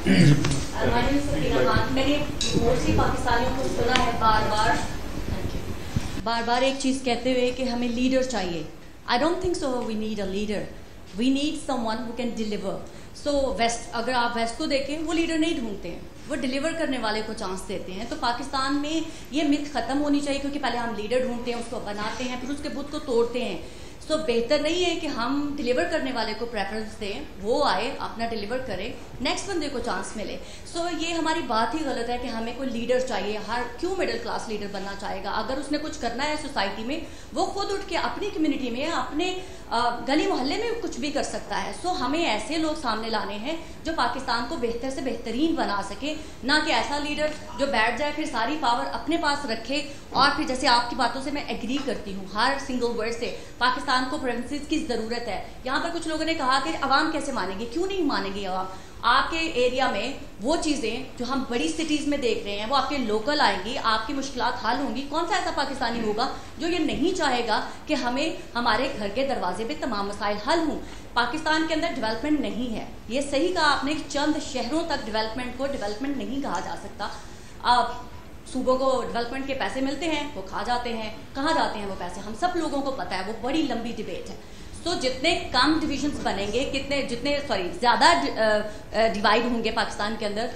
میں نے موسٹلی پاکستانیوں کو سنا ہے بار بار ایک چیز کہتے ہوئے کہ ہمیں لیڈر چاہیے. I don't think so we need a leader, we need someone who can deliver. So west, اگر آپ ویسٹ کو دیکھیں, وہ لیڈر نہیں ڈھونڈتے ہیں, وہ ڈیلیور کرنے والے کو چانس دیتے ہیں. تو پاکستان میں یہ مت ختم ہونی چاہیے, کیونکہ پہلے ہم لیڈر ڈھونڈتے ہیں, اس کو بناتے ہیں, پھر اس کے بت کو توڑتے ہیں. سو بہتر نہیں ہے کہ ہم ڈیلیور کرنے والے کو پریفرنس دیں, وہ آئے اپنا ڈیلیور کرے, نیکسٹ بندے کو چانس ملے. سو یہ ہماری بات ہی غلط ہے کہ ہمیں کوئی لیڈر چاہیے. ہر کیوں مڈل کلاس لیڈر بننا چاہے گا؟ اگر اس نے کچھ کرنا ہے سوسائٹی میں, وہ خود اٹھ کے اپنی کمیونٹی میں, اپنے گلی محلے میں کچھ بھی کر سکتا ہے. سو ہمیں ایسے لوگ سامنے لانے ہیں جو پاکستان کو بہتر سے بہترین بنا سکے, نہ کہ ایسا لیڈر جو بیٹھ جائے, پھر ساری پاور اپنے پاس رکھے. اور پھر جیسے آپ کی باتوں سے میں ایگری کرتی ہوں ہر سنگل ورڈ سے, پاکستان کو پریفرنسز کی ضرورت ہے. یہاں پر کچھ لوگوں نے کہا کہ عوام کیسے مانیں گے؟ کیوں نہیں مانیں گے عوام؟ آپ کے ایریا میں وہ چیزیں جو ہم بڑی سٹیز میں دیکھ رہے ہیں, وہ آپ کے لوکل آئیں گی, آپ کی مشکلات حل ہوں گی. کون سا ایسا پاکستانی ہوگا جو یہ نہیں چاہے گا کہ ہمیں ہمارے گھر کے دروازے پہ تمام مسائل حل ہوں؟ پاکستان کے اندر ڈیولپمنٹ نہیں ہے, یہ صحیح کہا آپ نے, چند شہروں تک ڈیولپمنٹ کو ڈیولپمنٹ نہیں کہا جا سکتا. صوبوں کو ڈیولپمنٹ کے پیسے ملتے ہیں, وہ کھا جاتے ہیں. کہاں جاتے ہیں وہ پیسے؟ ہم سب لوگوں کو پتہ ہے, وہ بڑی لمبی ڈبیٹ ہے. تو جتنے کم ڈویژنس بنیں گے, زیادہ ڈیوائڈ ہوں گے پاکستان کے اندر,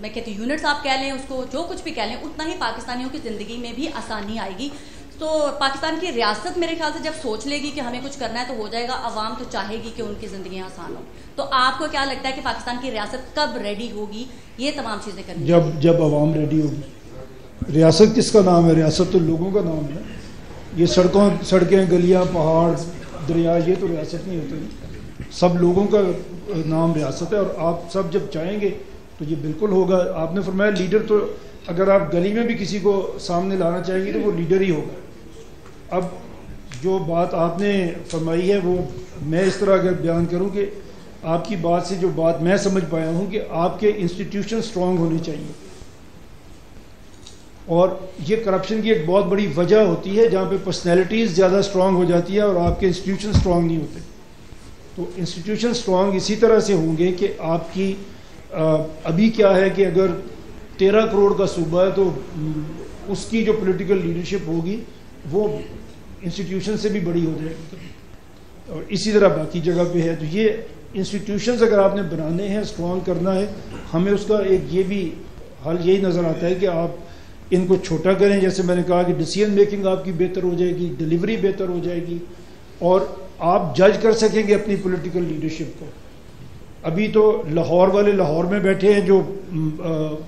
میں کہتی ہوں یونٹس آپ کہہ لیں, اس کو جو کچھ بھی کہہ لیں, اتنا ہی پاکستانیوں کی زندگی میں بھی آسانی آئے گی. تو پاکستان کی ریاست میرے خیال سے جب سوچ لے گی کہ ہمیں کچھ کرنا ہے تو ہو جائے گا. عوام تو چاہے گی کہ ان کی زندگیاں آسان ہوں. تو آپ کو کیا لگتا ہے کہ پاکستان کی ریاست کب ریڈی ہوگی یہ تمام چیزیں کرنی؟ جب عوام ریڈی ہوگی. ریاست کس کا نام ہے؟ ریاست تو لوگوں کا نام ہے. یہ سڑکیں, گلیاں, پہاڑ, دریا, یہ تو ریاست نہیں ہوتے. سب لوگوں کا نام ریاست ہے. اور آپ سب جب چاہیں گے تو یہ بالکل ہوگا. آپ نے فرمایا لیڈر, تو اگر آپ گلی میں بھی کسی کو سامنے لانا چاہیں گے تو وہ لیڈر ہی ہوگا. اب جو بات آپ نے فرمائی ہے وہ میں اس طرح اگر بیان کروں کہ آپ کی بات سے جو بات میں سمجھ پایا ہوں کہ آپ کے انسٹیٹیوشن اسٹرانگ ہونے چاہیے. اور یہ کرپشن کی ایک بہت بڑی وجہ ہوتی ہے جہاں پہ پرسنالٹیز زیادہ اسٹرانگ ہو جاتی ہے اور آپ کے انسٹیٹیوشن اسٹرانگ نہیں ہوتے. تو انسٹیٹیوشن اسٹرانگ اسی طرح سے ہوں گے کہ آپ کی ابھی کیا ہے کہ اگر 13 کروڑ کا صوبہ ہے تو اس کی جو پولیٹیکل لیڈرشپ ہوگی وہ انسٹیٹیوشن سے بھی بڑی ہو جائے گی, اور اسی طرح باقی جگہ پہ ہے. تو یہ انسٹیٹیوشنز اگر آپ نے بنانے ہیں, اسٹرانگ کرنا ہے, ہمیں اس کا ایک یہ بھی حل یہی نظر آتا ہے کہ آپ ان کو چھوٹا کریں. جیسے میں نے کہا کہ ڈیسیژن میکنگ آپ کی بہتر ہو جائے گی, ڈیلیوری بہتر ہو جائے گی, اور آپ جج کر سکیں گے اپنی پولیٹیکل لیڈرشپ کو. ابھی تو لاہور والے لاہور میں بیٹھے ہیں, جو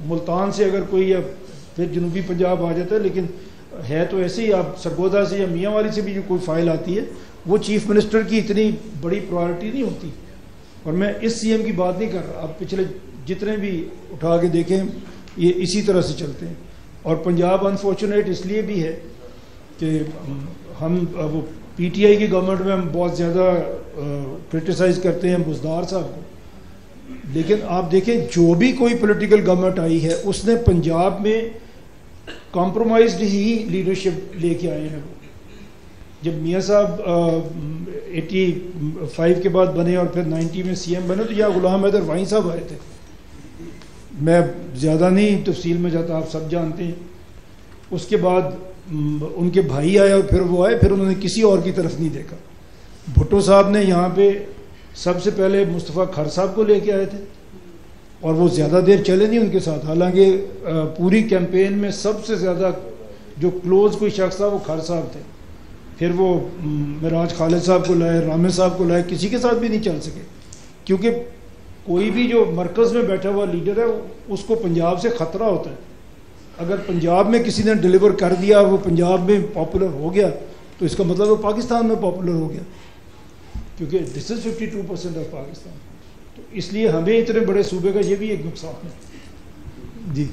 ملتان سے اگر کوئی یا پھر جنوبی پنجاب آ جاتا ہے, لیکن ہے تو ایسے ہی. آپ سرگودا سے یا میاں والی سے بھی جو کوئی فائل آتی ہے وہ چیف منسٹر کی اتنی بڑی پرائرٹی نہیں ہوتی. اور میں اس سی ایم کی بات نہیں کر رہا, آپ پچھلے جتنے بھی اٹھا کے دیکھیں یہ اسی طرح سے چلتے ہیں. اور پنجاب انفارچونیٹ اس لیے بھی ہے کہ ہم وہ پی ٹی آئی کی گورنمنٹ میں ہم بہت زیادہ کرٹیسائز کرتے ہیں بزدار صاحب کو, لیکن آپ دیکھیں جو بھی کوئی پولیٹیکل گورنمنٹ آئی ہے اس نے پنجاب میں کمپرومائزڈ ہی لیڈرشپ لے کے آئے ہیں. جب میاں صاحب 85 کے بعد بنے اور پھر 90 میں سی ایم بنے تو یا غلام حیدر وہیں صاحب آئے تھے. میں زیادہ نہیں تفصیل میں جاتا, آپ سب جانتے ہیں. اس کے بعد ان کے بھائی آئے اور پھر وہ آئے, پھر انہوں نے کسی اور کی طرف نہیں دیکھا. بھٹو صاحب نے یہاں پہ سب سے پہلے مصطفیٰ کھر صاحب کو لے کے آئے تھے, اور وہ زیادہ دیر چلے نہیں ان کے ساتھ. حالانکہ پوری کیمپین میں سب سے زیادہ جو کلوز کوئی شخص تھا وہ کھر صاحب تھے. پھر وہ معراج خالد صاحب کو لائے, رامے صاحب کو لائے, کسی کے ساتھ بھی نہیں چل سکے. کیونکہ کوئی بھی جو مرکز میں بیٹھا ہوا لیڈر ہے اس کو پنجاب سے خطرہ ہوتا ہے. اگر پنجاب میں کسی نے ڈیلیور کر دیا, وہ پنجاب میں پاپولر ہو گیا, تو اس کا مطلب وہ پاکستان میں پاپولر ہو گیا, کیونکہ دس از 52% آف پاکستان. تو اس لیے ہمیں اتنے بڑے صوبے کا یہ بھی ایک نقصان ہے. جی